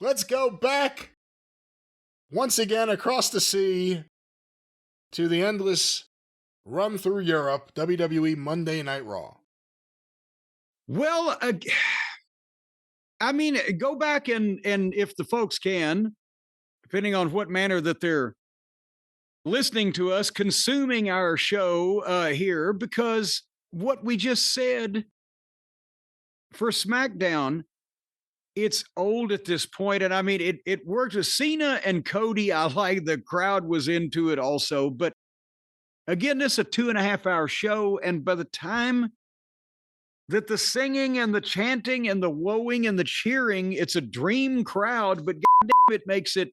Let's go back once again across the sea to the endless run through Europe, WWE Monday Night Raw. Well, I mean, go back and if the folks can, depending on what manner that they're listening to us, consuming our show here, because what we just said for SmackDown, it's old at this point, and I mean, it worked with Cena and Cody. I like the crowd was into it also, but again, this is a 2.5-hour show, and by the time that the singing and the chanting and the woeing and the cheering, it's a dream crowd, but goddamn, it makes it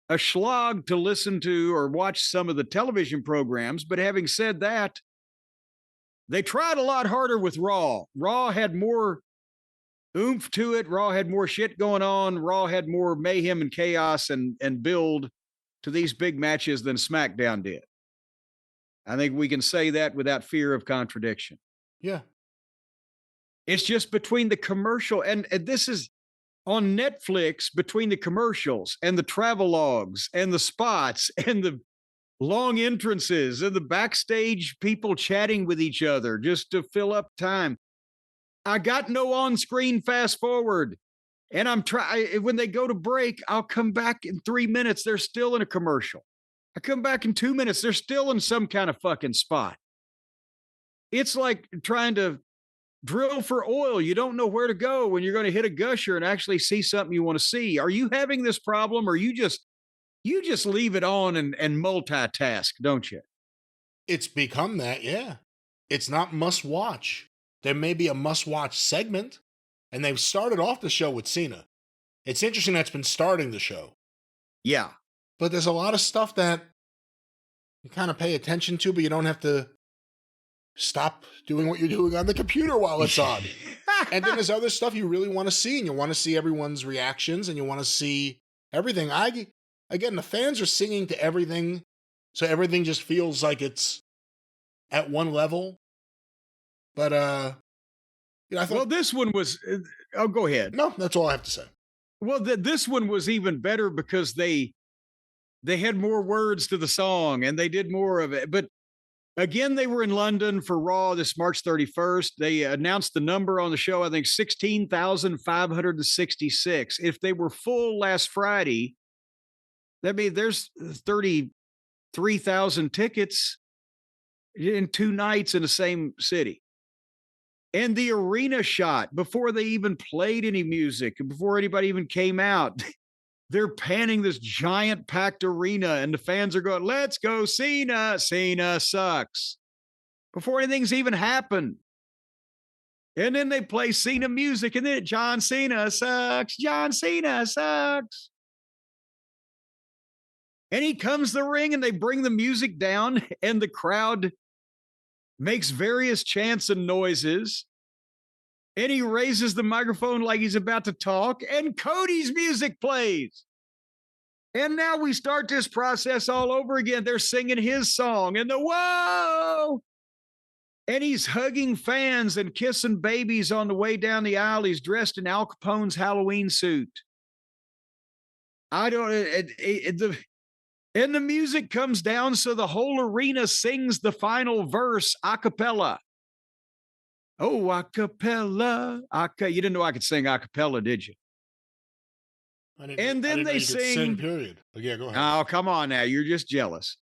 a slog to listen to or watch some of the television programs. But having said that, they tried a lot harder with Raw. Raw had more oomph to it. Raw had more shit going on. Raw had more mayhem and chaos and build to these big matches than SmackDown did. I think we can say that without fear of contradiction. Yeah. It's just between the commercial and this is on Netflix, between the commercials and the travel logs and the spots and the long entrances and the backstage people chatting with each other just to fill up time. I got no on-screen fast forward. And I'm trying, when they go to break, I'll come back in 3 minutes. They're still in a commercial. I come back in 2 minutes. They're still in some kind of fucking spot. It's like trying to drill for oil. You don't know where to go when you're going to hit a gusher and actually see something you want to see. Are you having this problem, or you just leave it on and multitask, don't you? It's become that, yeah. It's not must watch. There may be a must watch segment, and they've started off the show with Cena. It's interesting that's been starting the show. Yeah. But there's a lot of stuff that you kind of pay attention to, but you don't have to stop doing what you're doing on the computer while it's on. And then there's other stuff you really want to see, and you want to see everyone's reactions, and you want to see everything. Again, the fans are singing to everything, so everything just feels like it's at one level. But I thought, well, this one was. Oh, go ahead. No, that's all I have to say. Well, this one was even better because they had more words to the song and they did more of it. But again, they were in London for Raw this March 31st. They announced the number on the show, I think 16,566. If they were full last Friday, that means there's 33,000 tickets in 2 nights in the same city. And the arena shot, before they even played any music, before anybody even came out, they're panning this giant packed arena, and the fans are going, "Let's go, Cena. Cena sucks." Before anything's even happened. And then they play Cena music, and then John Cena sucks. John Cena sucks. And he comes to the ring, and they bring the music down, and the crowd makes various chants and noises. And he raises the microphone like he's about to talk, and Cody's music plays. And now we start this process all over again. They're singing his song, and the whoa! And he's hugging fans and kissing babies on the way down the aisle. He's dressed in Al Capone's Halloween suit. And the music comes down, so the whole arena sings the final verse a cappella. Oh, a cappella. You didn't know I could sing a cappella, did you? And then they sing, period. But yeah, go ahead. Oh, come on now. You're just jealous.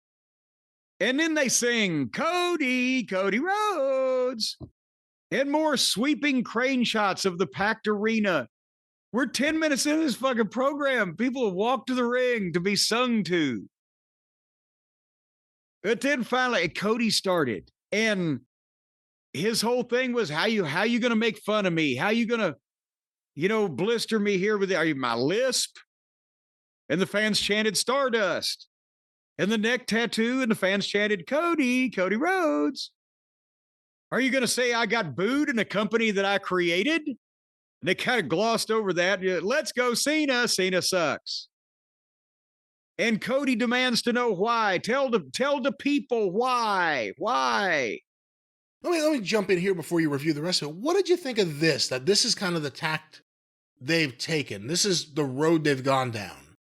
And then they sing Cody Rhodes, and more sweeping crane shots of the packed arena. We're 10 minutes into this fucking program. People have walked to the ring to be sung to. But then finally, Cody started, and his whole thing was, how you going to make fun of me? How you going to, blister me here with, are you my lisp? And the fans chanted Stardust. And the neck tattoo, and the fans chanted Cody Rhodes. Are you going to say I got booed in a company that I created? And they kind of glossed over that. Let's go, Cena. Cena sucks. And Cody demands to know why. Tell the people why. Why? Let me jump in here before you review the rest of it. What did you think of this? That this is kind of the tact they've taken. This is the road they've gone down.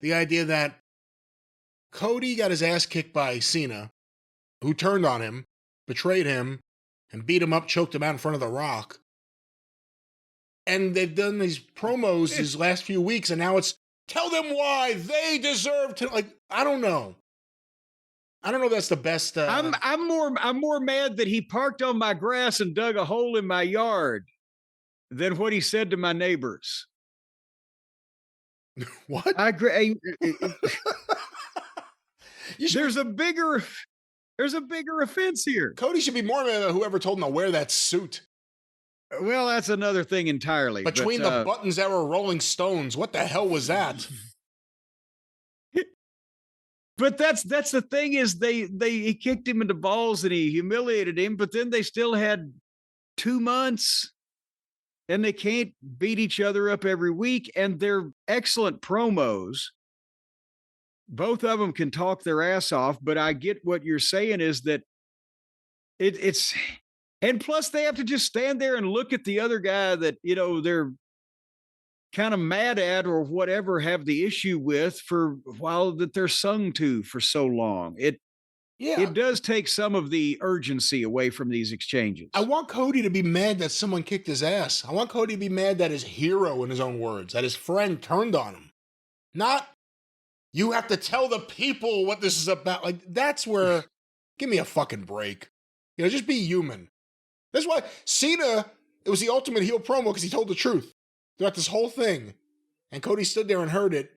The idea that Cody got his ass kicked by Cena, who turned on him, betrayed him, and beat him up, choked him out in front of The Rock. And they've done these promos these last few weeks, and now it's, tell them why they deserve to, like, I don't know. I don't know if that's the best. I'm more mad that he parked on my grass and dug a hole in my yard than what he said to my neighbors. What? I agree. There's a bigger offense here. Cody should be more mad at whoever told him to wear that suit. Well, that's another thing entirely. Between the buttons that were Rolling Stones, what the hell was that? But that's the thing is he kicked him in the balls and he humiliated him, but then they still had 2 months and they can't beat each other up every week, and they're excellent promos. Both of them can talk their ass off, but I get what you're saying is that it's, and plus they have to just stand there and look at the other guy that, you know, they're kind of mad at or whatever, have the issue with for a while, that they're sung to for so long. It does take some of the urgency away from these exchanges. I want Cody to be mad that someone kicked his ass. I want Cody to be mad that his hero, in his own words, that his friend turned on him. Not, you have to tell the people what this is about. Like, that's where, give me a fucking break. You know, just be human. That's why Cena, it was the ultimate heel promo because he told the truth throughout this whole thing. And Cody stood there and heard it.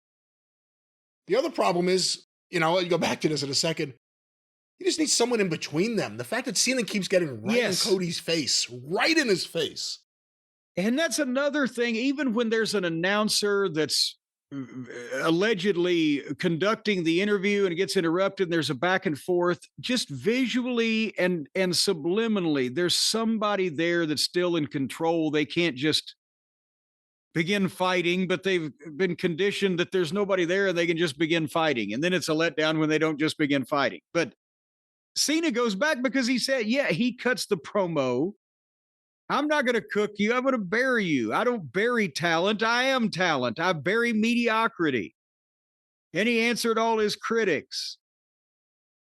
The other problem is, you know, I'll let you go back to this in a second. You just need someone in between them. The fact that Cena keeps getting right in Cody's face, right in his face. And that's another thing, even when there's an announcer that's allegedly conducting the interview and it gets interrupted and there's a back and forth, just visually and subliminally, there's somebody there that's still in control. They can't just begin fighting, but they've been conditioned that there's nobody there and they can just begin fighting. And then it's a letdown when they don't just begin fighting. But Cena goes back because he said, yeah, he cuts the promo. I'm not going to cook you. I'm going to bury you. I don't bury talent. I am talent. I bury mediocrity. And he answered all his critics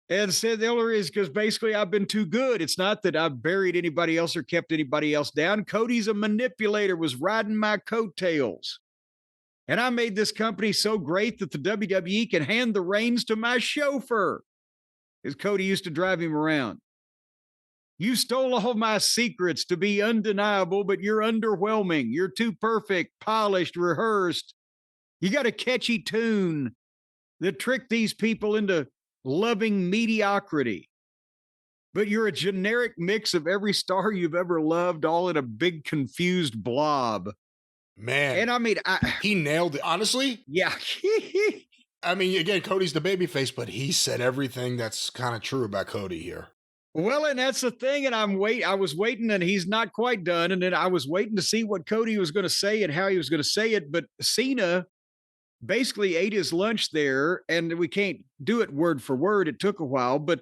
and said the only reason is because basically I've been too good. It's not that I've buried anybody else or kept anybody else down. Cody's a manipulator, was riding my coattails. And I made this company so great that the WWE can hand the reins to my chauffeur, because Cody used to drive him around. You stole all my secrets to be undeniable, but you're underwhelming. You're too perfect, polished, rehearsed. You got a catchy tune that tricked these people into loving mediocrity. But you're a generic mix of every star you've ever loved, all in a big confused blob. Man. And I mean, he nailed it. Honestly? Yeah. I mean, again, Cody's the babyface, but he said everything that's kind of true about Cody here. Well, and that's the thing. And I was waiting, and he's not quite done. And then I was waiting to see what Cody was going to say and how he was going to say it. But Cena basically ate his lunch there, and we can't do it word for word. It took a while, but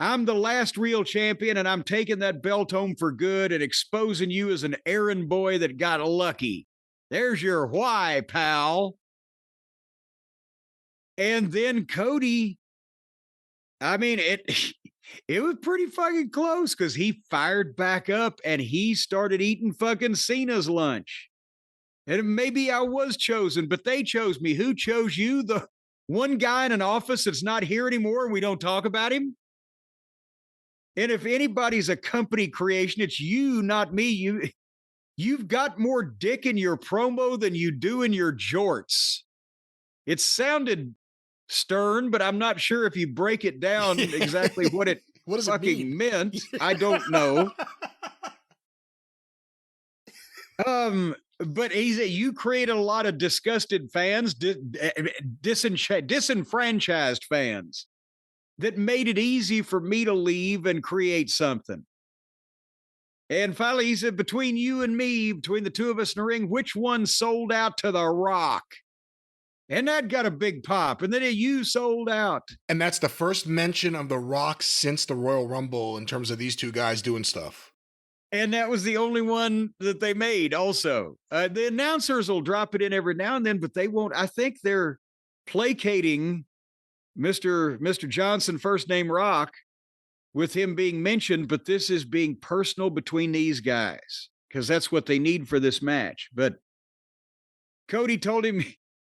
I'm the last real champion, and I'm taking that belt home for good and exposing you as an errand boy that got lucky. There's your why, pal. And then Cody, I mean, it was pretty fucking close because he fired back up and he started eating fucking Cena's lunch. And maybe I was chosen, but they chose me. Who chose you? The one guy in an office that's not here anymore and we don't talk about him? And if anybody's a company creation, it's you, not me. You've got more dick in your promo than you do in your jorts. It sounded stern, but I'm not sure if you break it down exactly what it fucking meant. I don't know. But you created a lot of disgusted fans, disenfranchised fans that made it easy for me to leave and create something. And finally, he said, between you and me, between the two of us in the ring, which one sold out to The Rock? And that got a big pop. And then you sold out. And that's the first mention of The Rock since the Royal Rumble in terms of these two guys doing stuff. And that was the only one that they made also. The announcers will drop it in every now and then, but they won't. I think they're placating Mr. Johnson, first name Rock, with him being mentioned, but this is being personal between these guys because that's what they need for this match. But Cody told him,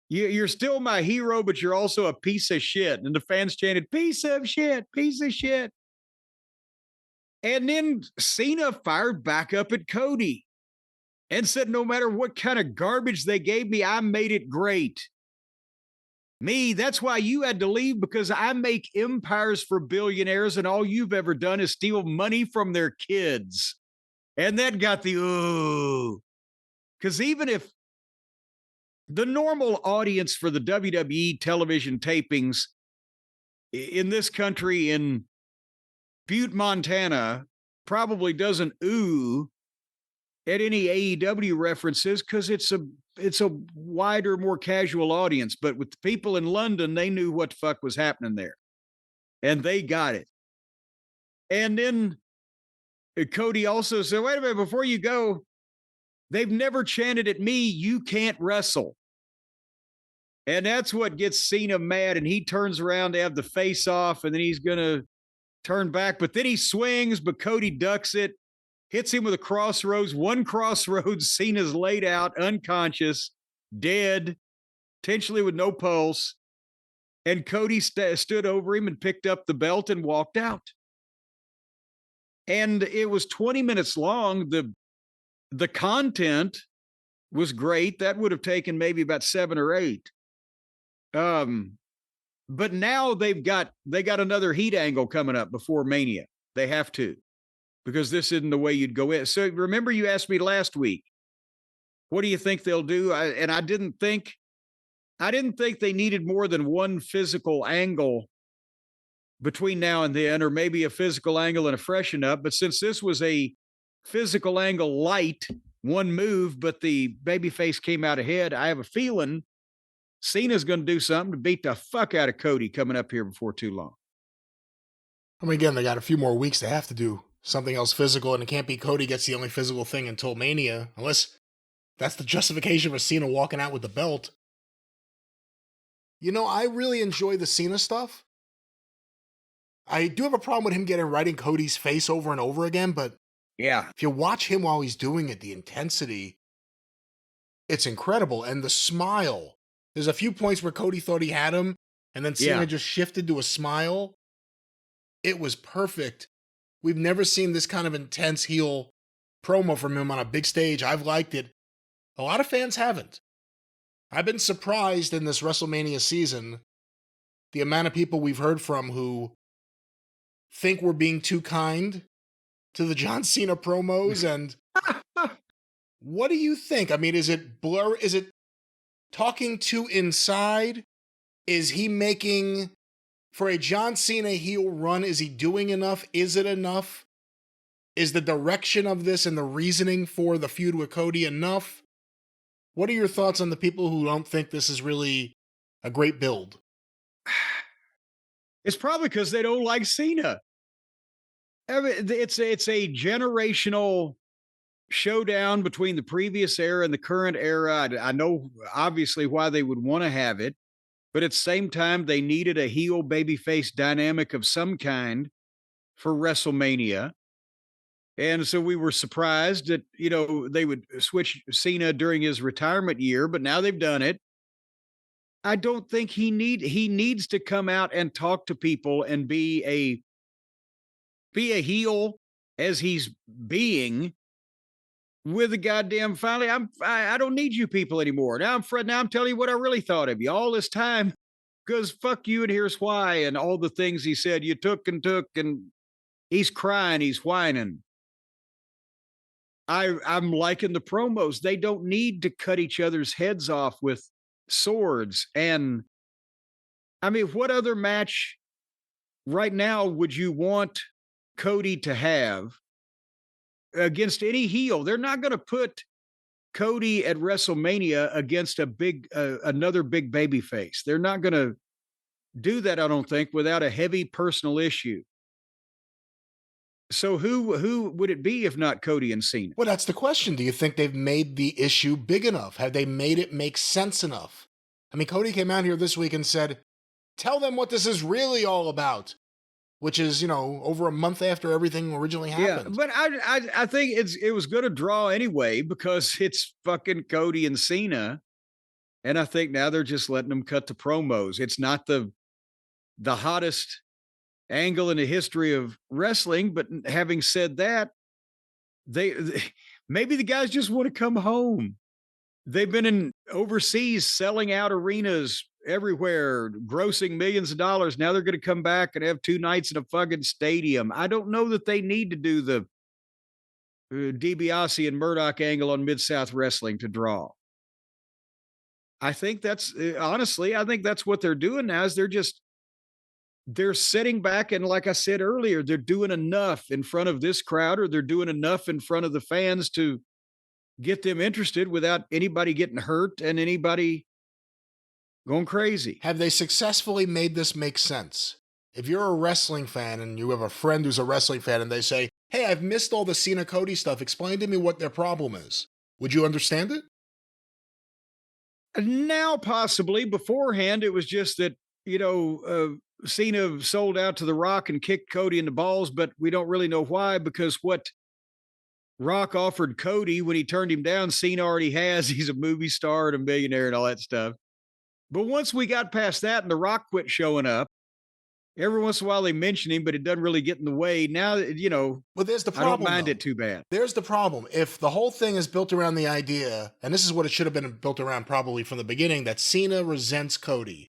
you're still my hero, but you're also a piece of shit. And the fans chanted, piece of shit, piece of shit. And then Cena fired back up at Cody and said, no matter what kind of garbage they gave me, I made it great. Me, that's why you had to leave, because I make empires for billionaires and all you've ever done is steal money from their kids. And that got the ooh. Because even if the normal audience for the WWE television tapings in this country, in Butte, Montana, probably doesn't ooh at any AEW references because it's a wider, more casual audience. But with the people in London, they knew what the fuck was happening there. And they got it. And then Cody also said, wait a minute, before you go, they've never chanted at me, you can't wrestle. And that's what gets Cena mad. And he turns around to have the face off, and then he's going to turn back. But then he swings, but Cody ducks it, hits him with a crossroads. One crossroads, Cena's laid out, unconscious, dead, potentially with no pulse. And Cody stood over him and picked up the belt and walked out. And it was 20 minutes long. The content was great. That would have taken maybe about 7 or 8. But now they got another heat angle coming up before Mania. They have to, because this isn't the way you'd go in. So remember, you asked me last week, what do you think they'll do? I didn't think they needed more than one physical angle between now and then, or maybe a physical angle and a freshen up. But since this was a physical angle light, one move, but the babyface came out ahead, I have a feeling Cena's going to do something to beat the fuck out of Cody coming up here before too long. I mean, again, they got a few more weeks to have to do something else physical, and it can't be Cody gets the only physical thing until Mania, unless that's the justification for Cena walking out with the belt. You know, I really enjoy the Cena stuff. I do have a problem with him getting right in Cody's face over and over again, but yeah, if you watch him while he's doing it, the intensity, it's incredible. And the smile. There's a few points where Cody thought he had him, and then Cena just shifted to a smile. It was perfect. We've never seen this kind of intense heel promo from him on a big stage. I've liked it. A lot of fans haven't. I've been surprised in this WrestleMania season, the amount of people we've heard from who think we're being too kind to the John Cena promos. And what do you think? I mean, is it blur? Is it talking too inside? Is he making, for a John Cena heel run, is he doing enough? Is it enough? Is the direction of this and the reasoning for the feud with Cody enough? What are your thoughts on the people who don't think this is really a great build? It's probably because they don't like Cena. I mean, it's a generational showdown between the previous era and the current era. I know obviously why they would want to have it, but at the same time, they needed a heel babyface dynamic of some kind for WrestleMania. And so we were surprised that, they would switch Cena during his retirement year, but now they've done it. I don't think he needs to come out and talk to people and be a heel as he's being with a goddamn finally. I don't need you people anymore. Now I'm telling you what I really thought of you all this time, because fuck you and here's why, and all the things he said you took, and he's crying, he's whining. I'm liking the promos. They don't need to cut each other's heads off with swords. And I mean, what other match right now would you want Cody to have against any heel? They're not going to put Cody at WrestleMania against another big baby face. They're not going to do that, I don't think, without a heavy personal issue. So who would it be if not Cody and Cena? Well, that's the question. Do you think they've made the issue big enough? Have they made it make sense enough? I mean, Cody came out here this week and said, tell them what this is really all about, which is, over a month after everything originally happened. Yeah, but I think it was going to draw anyway because it's fucking Cody and Cena, and I think now they're just letting them cut the promos. It's not the hottest angle in the history of wrestling, but having said that, they maybe the guys just want to come home. They've been in overseas selling out arenas everywhere, grossing millions of dollars. Now they're going to come back and have 2 nights in a fucking stadium. I don't know that they need to do the DiBiase and Murdoch angle on Mid-South Wrestling to draw. I think that's honestly, I think that's what they're doing now is they're sitting back and like I said earlier, they're doing enough in front of this crowd or they're doing enough in front of the fans to get them interested without anybody getting hurt and anybody going crazy. Have they successfully made this make sense? If you're a wrestling fan and you have a friend who's a wrestling fan and they say, hey, I've missed all the Cena Cody stuff, explain to me what their problem is. Would you understand it? Now, possibly. Beforehand, it was just that, Cena sold out to The Rock and kicked Cody in the balls, but we don't really know why because what Rock offered Cody when he turned him down, Cena already has. He's a movie star and a millionaire and all that stuff. But once we got past that and The Rock quit showing up, every once in a while they mention him, but it doesn't really get in the way. Now, Well, there's the problem. I don't mind it too bad. There's the problem. If the whole thing is built around the idea, and this is what it should have been built around probably from the beginning, that Cena resents Cody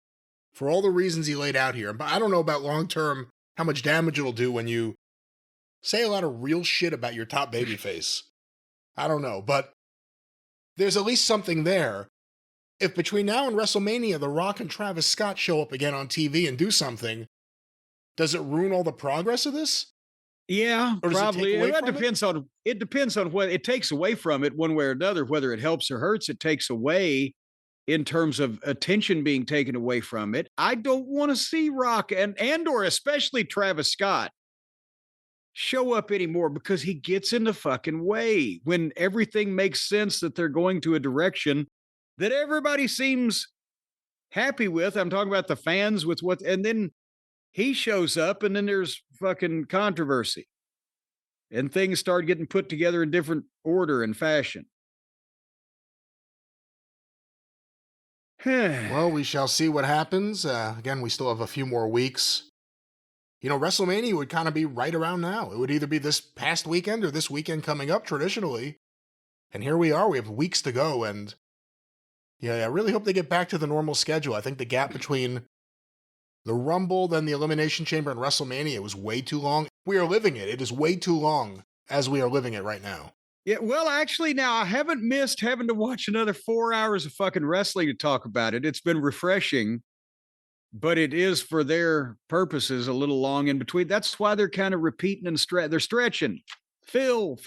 for all the reasons he laid out here. But I don't know about long-term how much damage it'll do when you say a lot of real shit about your top babyface. I don't know, but there's at least something there. If between now and WrestleMania, The Rock and Travis Scott show up again on TV and do something, does it ruin all the progress of this? Yeah, Or does probably. it take away It from depends on what it takes away from it one way or another, whether it helps or hurts, it takes away in terms of attention being taken away from it. I don't want to see Rock and or especially Travis Scott show up anymore because he gets in the fucking way when everything makes sense that they're going to a direction that everybody seems happy with. I'm talking about the fans with what, and then he shows up and then there's fucking controversy and things start getting put together in different order and fashion. Well, we shall see what happens. Again, we still have a few more weeks. WrestleMania would kind of be right around now. It would either be this past weekend or this weekend coming up traditionally. And here we are. We have weeks to go. And yeah, I really hope they get back to the normal schedule. I think the gap between the Rumble, then the Elimination Chamber, and WrestleMania was way too long. We are living it. It is way too long as we are living it right now. Yeah, well, actually, now I haven't missed having to watch another 4 hours of fucking wrestling to talk about it. It's been refreshing, but it is for their purposes a little long in between. That's why they're kind of repeating and they're stretching. Phil.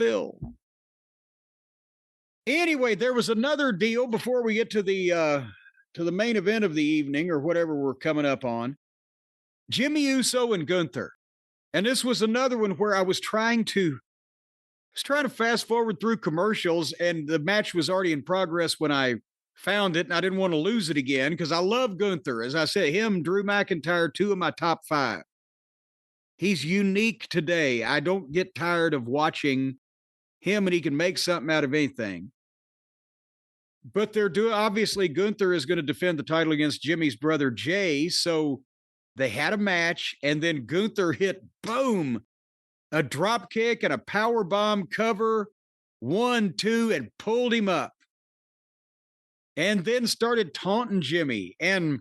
Anyway, there was another deal before we get to the main event of the evening or whatever we're coming up on. Jimmy Uso and Gunther. And this was another one where I was trying to fast forward through commercials and the match was already in progress when I found it and I didn't want to lose it again because I love Gunther. As I said, him, Drew McIntyre, 2 of my top 5. He's unique today. I don't get tired of watching him and he can make something out of anything. But obviously Gunther is going to defend the title against Jimmy's brother Jay. So they had a match and then Gunther hit, boom, a drop kick and a power bomb cover, 1, 2, and pulled him up. And then started taunting Jimmy and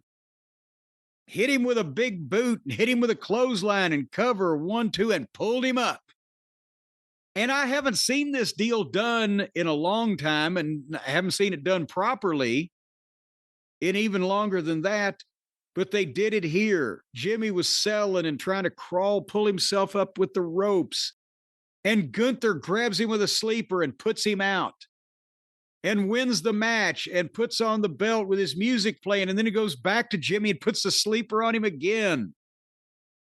hit him with a big boot and hit him with a clothesline and cover, 1, 2, and pulled him up. And I haven't seen this deal done in a long time and I haven't seen it done properly in even longer than that. But they did it here. Jimmy was selling and trying to pull himself up with the ropes. And Gunther grabs him with a sleeper and puts him out and wins the match and puts on the belt with his music playing. And then he goes back to Jimmy and puts the sleeper on him again.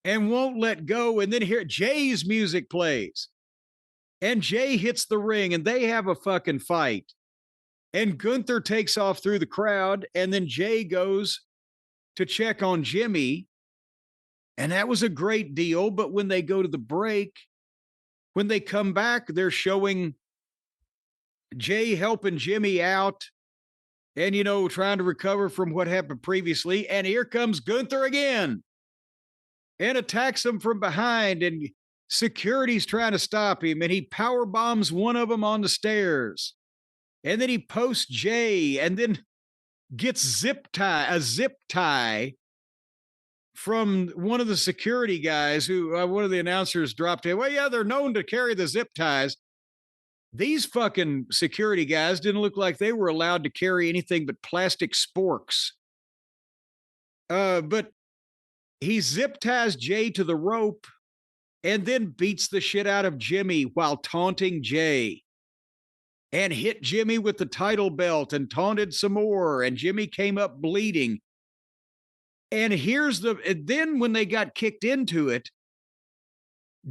and won't let go. And then here, Jay's music plays. And Jay hits the ring and they have a fucking fight. And Gunther takes off through the crowd. And then Jay goes to check on Jimmy. And that was a great deal. But when they go to the break, when they come back, they're showing Jay helping Jimmy out and, trying to recover from what happened previously. And here comes Gunther again and attacks him from behind. And security's trying to stop him. And he power bombs one of them on the stairs. And then he posts Jay and then gets a zip tie from one of the security guys who one of the announcers dropped in. Well, yeah, they're known to carry the zip ties. These fucking security guys didn't look like they were allowed to carry anything but plastic sporks. But he zip ties Jay to the rope and then beats the shit out of Jimmy while taunting Jay. And hit Jimmy with the title belt and taunted some more. And Jimmy came up bleeding. And then when they got kicked into it,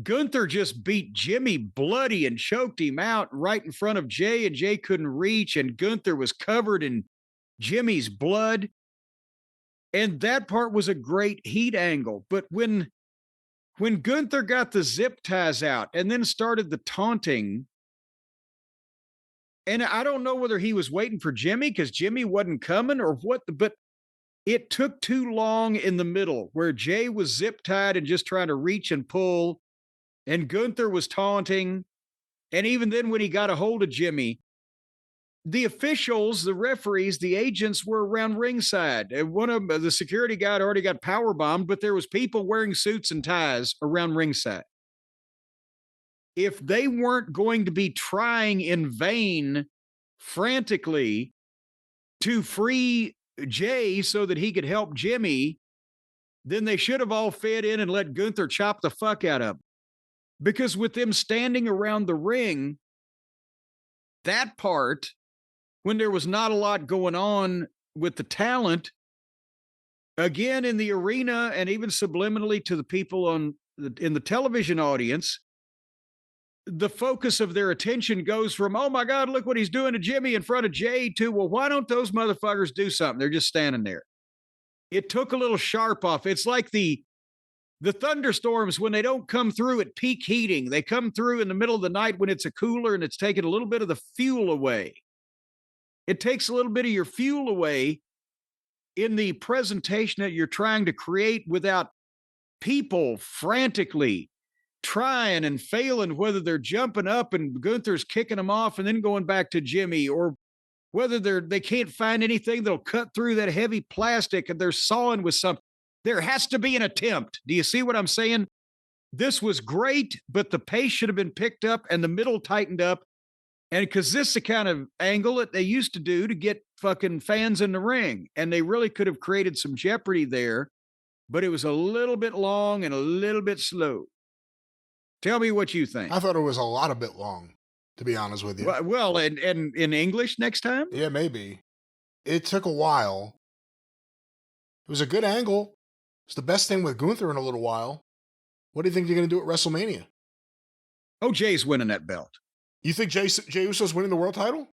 Gunther just beat Jimmy bloody and choked him out right in front of Jay. And Jay couldn't reach. And Gunther was covered in Jimmy's blood. And that part was a great heat angle. But when Gunther got the zip ties out and then started the taunting, and I don't know whether he was waiting for Jimmy because Jimmy wasn't coming or what, but it took too long in the middle where Jay was zip tied and just trying to reach and pull, and Gunther was taunting. And even then, when he got a hold of Jimmy, the officials, the referees, the agents were around ringside. And one of them, the security guy, had already got power bombed, but there was people wearing suits and ties around ringside. If they weren't going to be trying in vain, frantically, to free Jay so that he could help Jimmy, then they should have all fed in and let Gunther chop the fuck out of him. Because with them standing around the ring, that part, when there was not a lot going on with the talent, again in the arena and even subliminally to the people in the television audience, the focus of their attention goes from, oh my God, look what he's doing to Jimmy in front of Jay, to, well, why don't those motherfuckers do something? They're just standing there. It took a little sharp off. It's like the thunderstorms when they don't come through at peak heating. They come through in the middle of the night when it's a cooler and it's taking a little bit of the fuel away. It takes a little bit of your fuel away in the presentation that you're trying to create without people frantically trying and failing, whether they're jumping up and Gunther's kicking them off and then going back to Jimmy, or whether they can't find anything that'll cut through that heavy plastic and they're sawing with something. There has to be an attempt. Do you see what I'm saying? This was great, but the pace should have been picked up and the middle tightened up. And because this is the kind of angle that they used to do to get fucking fans in the ring. And they really could have created some jeopardy there, but it was a little bit long and a little bit slow. Tell me what you think. I thought it was a lot a bit long, to be honest with you. Well, and in English next time? Yeah, maybe. It took a while. It was a good angle. It's the best thing with Gunther in a little while. What do you think they're going to do at WrestleMania? Oh, Jay's winning that belt. You think Jay Uso's winning the world title?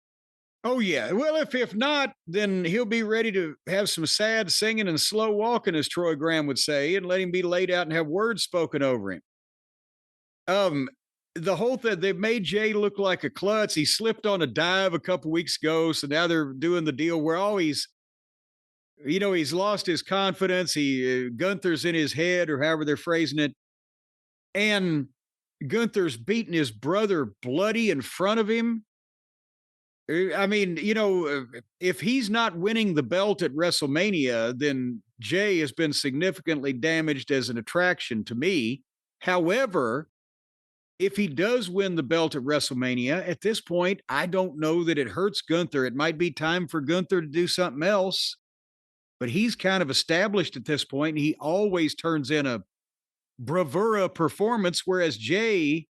Oh, yeah. Well, if not, then he'll be ready to have some sad singing and slow walking, as Troy Graham would say, and let him be laid out and have words spoken over him. The whole thing, they've made Jay look like a klutz. He slipped on a dive a couple weeks ago, so now they're doing the deal where he's lost his confidence. Gunther's in his head, or however they're phrasing it, and Gunther's beating his brother bloody in front of him. I mean, if he's not winning the belt at WrestleMania, then Jay has been significantly damaged as an attraction to me. However, if he does win the belt at WrestleMania, at this point, I don't know that it hurts Gunther. It might be time for Gunther to do something else, but he's kind of established at this point, and he always turns in a bravura performance, whereas Jay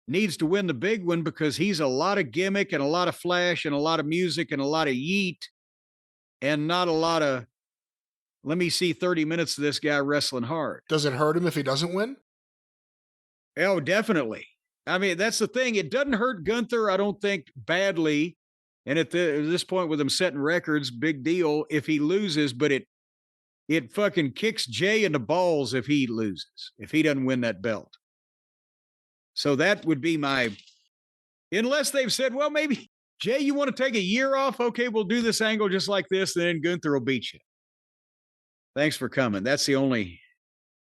needs to win the big one because he's a lot of gimmick and a lot of flash and a lot of music and a lot of yeet and not a lot of let me see 30 minutes of this guy wrestling hard. Does it hurt him if he doesn't win? Oh, definitely. I mean, that's the thing. It doesn't hurt Gunther, I don't think, badly. And at this point with him setting records, big deal if he loses, but it fucking kicks Jay in the balls if he loses, if he doesn't win that belt. So that would be unless they've said, well, maybe, Jay, you want to take a year off? Okay, we'll do this angle just like this, and then Gunther will beat you. Thanks for coming. That's the only,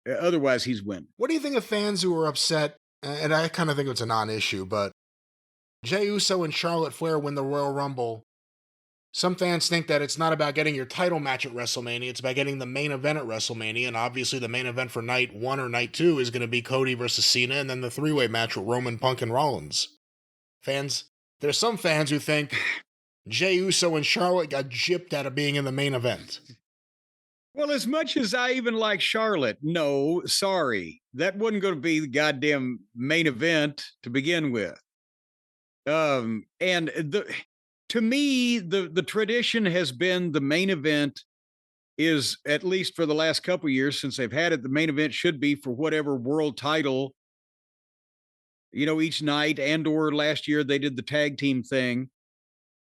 otherwise he's winning. What do you think of fans who are upset, and I kind of think it's a non-issue, but Jey Uso and Charlotte Flair win the Royal Rumble. Some fans think that it's not about getting your title match at WrestleMania, it's about getting the main event at WrestleMania, and obviously the main event for night 1 or night 2 is going to be Cody versus Cena, and then the three-way match with Roman, Punk, and Rollins. There's some fans who think Jey Uso and Charlotte got gypped out of being in the main event. Well, as much as I even like Charlotte, no, sorry. That wasn't going to be the goddamn main event to begin with. To me, the tradition has been the main event is, at least for the last couple of years since they've had it, the main event should be for whatever world title, each night, and or last year they did the tag team thing.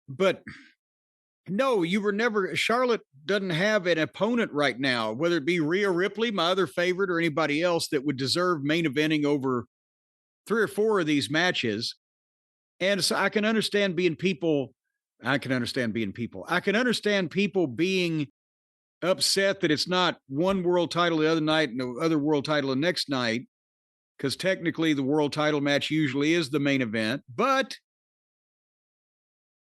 But no, Charlotte doesn't have an opponent right now, whether it be Rhea Ripley, my other favorite, or anybody else that would deserve main eventing over 3 or 4 of these matches. And so I can understand people being upset that it's not one world title the other night and the other world title the next night, because technically the world title match usually is the main event. But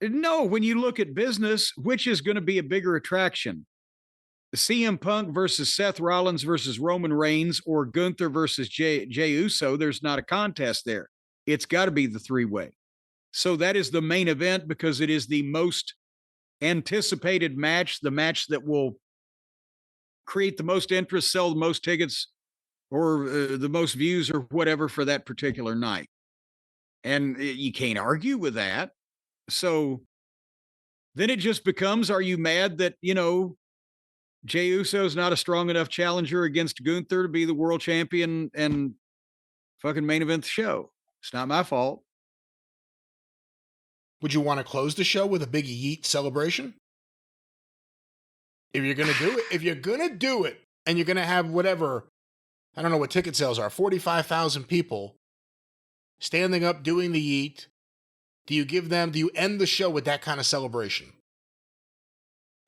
no, when you look at business, which is going to be a bigger attraction? CM Punk versus Seth Rollins versus Roman Reigns, or Gunther versus Jey Uso? There's not a contest there. It's got to be the three-way. So that is the main event because it is the most anticipated match, the match that will create the most interest, sell the most tickets, or the most views or whatever for that particular night. And you can't argue with that. So then it just becomes, are you mad that, Jey Uso is not a strong enough challenger against Gunther to be the world champion and fucking main event the show? It's not my fault. Would you want to close the show with a big yeet celebration? If you're going to do it, and you're going to have whatever, I don't know what ticket sales are, 45,000 people standing up doing the yeet, do you end the show with that kind of celebration?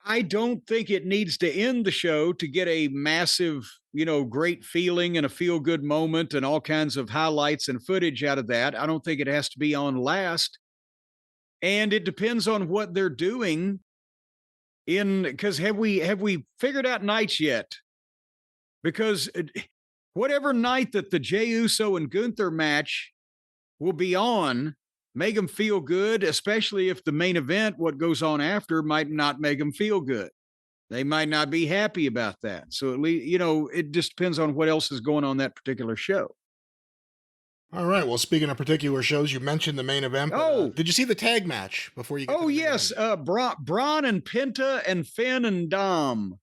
I don't think it needs to end the show to get a massive, great feeling and a feel-good moment and all kinds of highlights and footage out of that. I don't think it has to be on last. And it depends on what they're doing because have we figured out nights yet? Because whatever night that the Jey Uso and Gunther match will be on, make them feel good, especially if the main event, what goes on after, might not make them feel good. They might not be happy about that. So at least, it just depends on what else is going on that particular show. All right. Well, speaking of particular shows, you mentioned the main event. But, did you see the tag match before you? Oh, yes. Braun and Penta and Finn and Dom.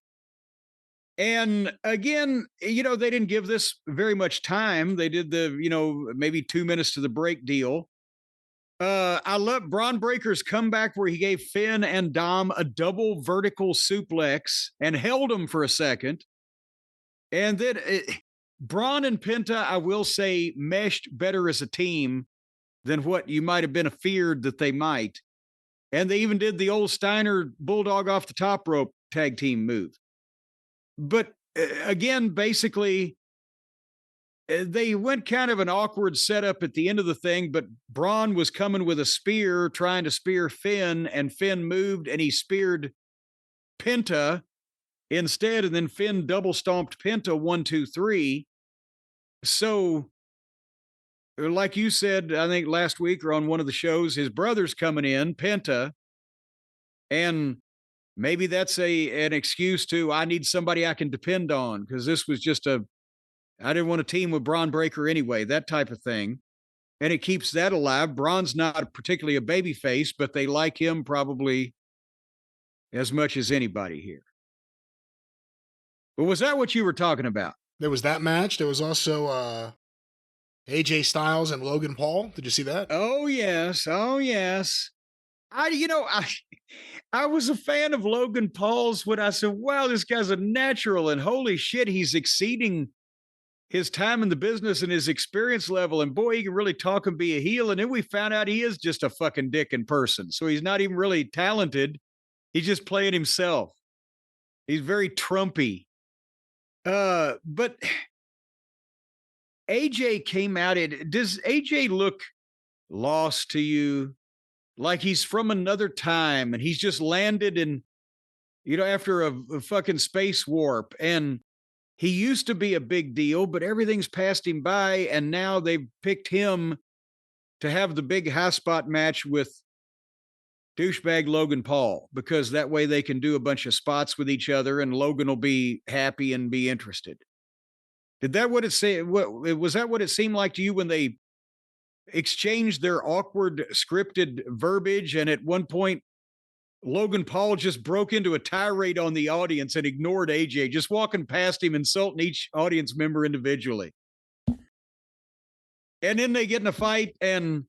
And again, they didn't give this very much time. They did the, maybe 2 minutes to the break deal. I love Braun Breaker's comeback where he gave Finn and Dom a double vertical suplex and held them for a second. And then Braun and Penta, I will say, meshed better as a team than what you might have been feared that they might. And they even did the old Steiner Bulldog off the top rope tag team move. But again, basically, they went kind of an awkward setup at the end of the thing, but Braun was coming with a spear, trying to spear Finn, and Finn moved and he speared Penta instead, and then Finn double stomped Penta 1, 2, 3. So, like you said, I think last week or on one of the shows, his brother's coming in, Penta, and maybe that's an excuse to, I need somebody I can depend on, because this was just I didn't want to team with Braun Breaker anyway, that type of thing. And it keeps that alive. Braun's not particularly a baby face, but they like him probably as much as anybody here. Well, was that what you were talking about? There was that match. There was also AJ Styles and Logan Paul. Did you see that? Oh, yes. Oh, yes. I was a fan of Logan Paul's when I said, wow, this guy's a natural, and holy shit, he's exceeding his time in the business and his experience level. And boy, he can really talk and be a heel. And then we found out he is just a fucking dick in person. So he's not even really talented. He's just playing himself. He's very Trumpy. But AJ came out. Does AJ look lost to you? Like he's from another time and he's just landed in, after a fucking space warp. And he used to be a big deal, but everything's passed him by. And now they've picked him to have the big high spot match with douchebag Logan Paul, because that way they can do a bunch of spots with each other and Logan will be happy and be interested. Was that what it seemed like to you when they exchanged their awkward scripted verbiage? And at one point, Logan Paul just broke into a tirade on the audience and ignored AJ, just walking past him, insulting each audience member individually. And then they get in a fight and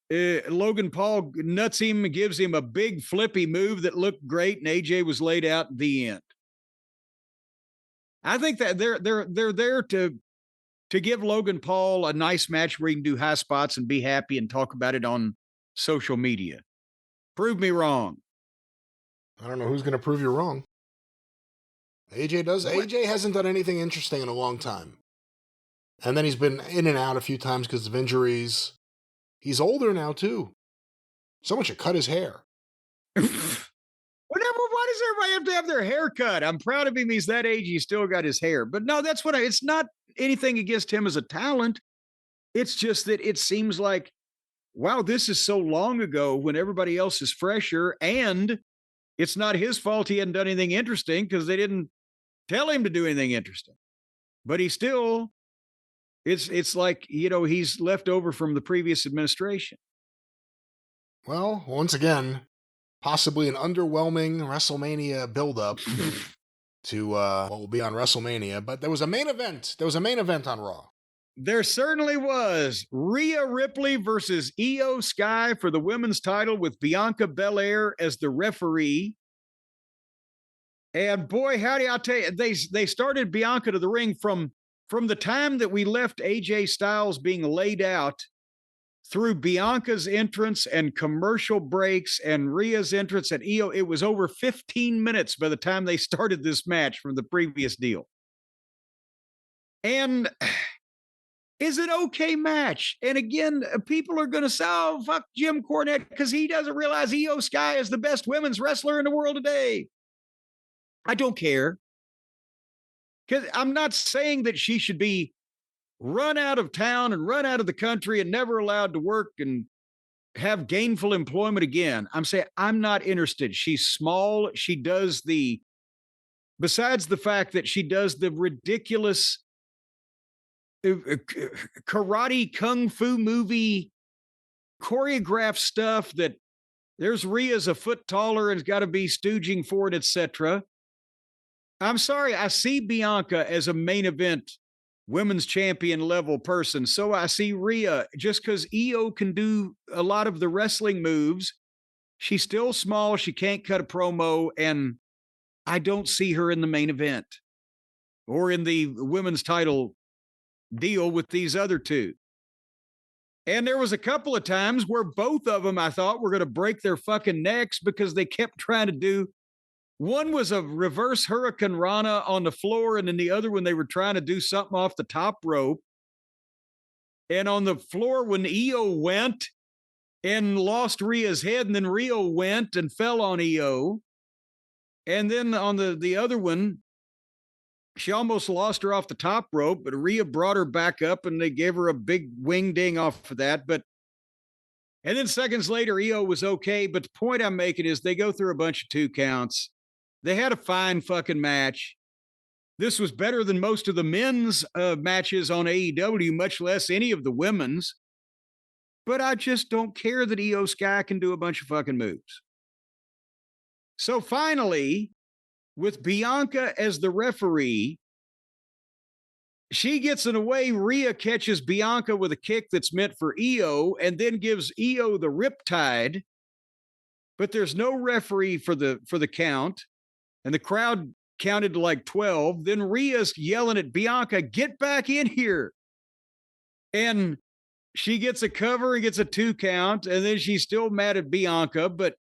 Logan Paul nuts him and gives him a big flippy move that looked great, and AJ was laid out at the end. I think that they're there to give Logan Paul a nice match where he can do high spots and be happy and talk about it on social media. Prove me wrong. I don't know who's going to prove you wrong. AJ does. AJ hasn't done anything interesting in a long time. And then he's been in and out a few times because of injuries. He's older now, too. Someone should cut his hair. Why does everybody have to have their hair cut? I'm proud of him. He's that age. He's still got his hair. But no, it's not anything against him as a talent. It's just that it seems like, wow, this is so long ago when everybody else is fresher, and it's not his fault he hadn't done anything interesting because they didn't tell him to do anything interesting. But he still, it's like, he's left over from the previous administration. Well, once again, possibly an underwhelming WrestleMania buildup to what will be on WrestleMania. But there was a main event. There was a main event on Raw. There certainly was. Rhea Ripley versus Io Sky for the women's title with Bianca Belair as the referee. And boy, howdy, I'll tell you, they started Bianca to the ring from the time that we left AJ Styles being laid out through Bianca's entrance and commercial breaks and Rhea's entrance at Io. It was over 15 minutes by the time they started this match from the previous deal. And is an okay match. And again, people are going to say, oh, fuck Jim Cornette because he doesn't realize Io Sky is the best women's wrestler in the world today. I don't care. Because I'm not saying that she should be run out of town and run out of the country and never allowed to work and have gainful employment again. I'm saying I'm not interested. She's small. She does besides the fact that she does the ridiculous karate kung fu movie choreographed stuff that there's Rhea's a foot taller and has got to be stooging for it, etc. I'm sorry, I see Bianca as a main event women's champion level person. So I see Rhea, just because Io can do a lot of the wrestling moves, she's still small, she can't cut a promo, and I don't see her in the main event or in the women's title deal with these other two. And there was a couple of times where both of them I thought were going to break their fucking necks because they kept trying to do. One was a reverse Hurricane Rana on the floor, and then the other one they were trying to do something off the top rope. And on the floor, when Io went and lost Rhea's head, and then Rhea went and fell on Io. And then on the other one, she almost lost her off the top rope, but Rhea brought her back up and they gave her a big wing ding off of that. And then seconds later, Io was okay. But the point I'm making is they go through a bunch of 2 counts. They had a fine fucking match. This was better than most of the men's matches on AEW, much less any of the women's. But I just don't care that Io Sky can do a bunch of fucking moves. So finally, with Bianca as the referee. She gets in a way. Rhea catches Bianca with a kick that's meant for Io and then gives Io the riptide. But there's no referee for the count. And the crowd counted to like 12. Then Rhea's yelling at Bianca, get back in here. And she gets a cover and gets a 2 count. And then she's still mad at Bianca. But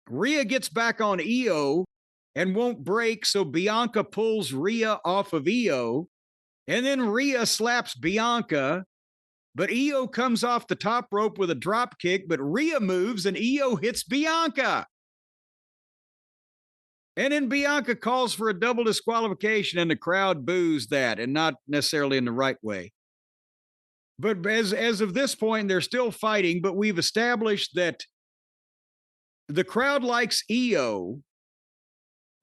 Rhea gets back on Io and won't break. So Bianca pulls Rhea off of Io. And then Rhea slaps Bianca, but Io comes off the top rope with a drop kick, but Rhea moves and Io hits Bianca. And then Bianca calls for a double disqualification and the crowd boos that, and not necessarily in the right way. But as of this point, they're still fighting, but we've established that the crowd likes Io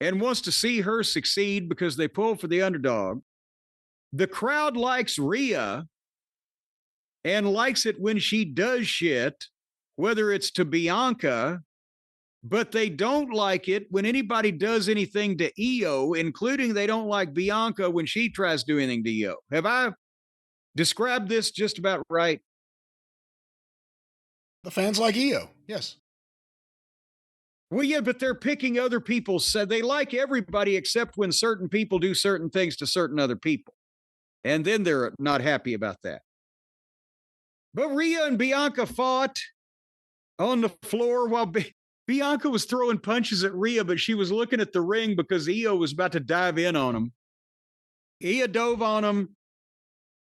and wants to see her succeed because they pull for the underdog. The crowd likes Rhea and likes it when she does shit, whether it's to Bianca, but they don't like it when anybody does anything to Io, including they don't like Bianca when she tries to do anything to Io. Have I described this just about right? The fans like Io, yes. Well, yeah, but they're picking other people. So they like everybody except when certain people do certain things to certain other people. And then they're not happy about that. But Rhea and Bianca fought on the floor while Bianca was throwing punches at Rhea, but she was looking at the ring because Io was about to dive in on him. Io dove on him.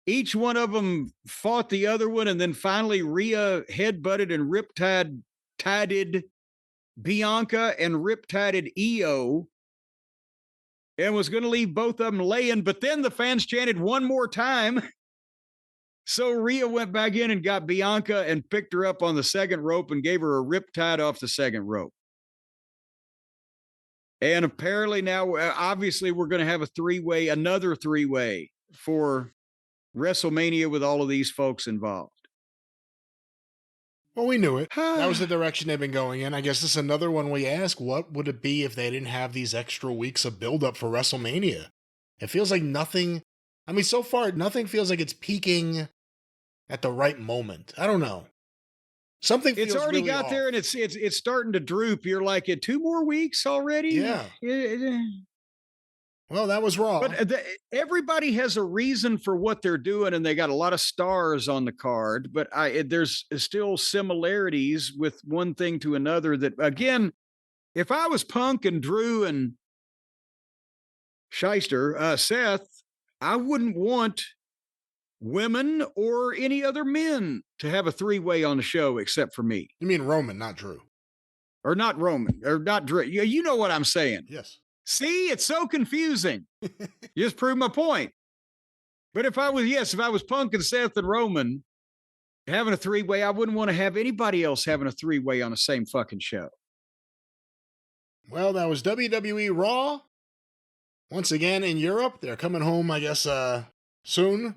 Each one of them fought the other one, and then finally Rhea headbutted and riptided Bianca and riptided Io. And was going to leave both of them laying, but then the fans chanted one more time. So Rhea went back in and got Bianca and picked her up on the second rope and gave her a riptide off the second rope. And apparently now, obviously, we're going to have another three-way for WrestleMania with all of these folks involved. Well, we knew it. That was the direction they've been going in. I guess this is another one we ask, what would it be if they didn't have these extra weeks of build-up for WrestleMania? It feels like nothing, so far, nothing feels like it's peaking at the right moment. I don't know. Something feels It's already really got off. there and it's starting to droop. You're like, 2 more weeks already? Yeah. Well, that was Raw. But everybody has a reason for what they're doing, and they got a lot of stars on the card. But there's still similarities with one thing to another that, again, if I was Punk and Drew and Seth, I wouldn't want women or any other men to have a 3-way on the show except for me. You mean Roman, not Drew. Or not Roman, or not Drew. You know what I'm saying. Yes. See, it's so confusing. You just proved my point. But if I was Punk and Seth and Roman having a 3-way, I wouldn't want to have anybody else having a 3-way on the same fucking show. Well, that was WWE Raw. Once again in Europe. They're coming home, I guess, soon.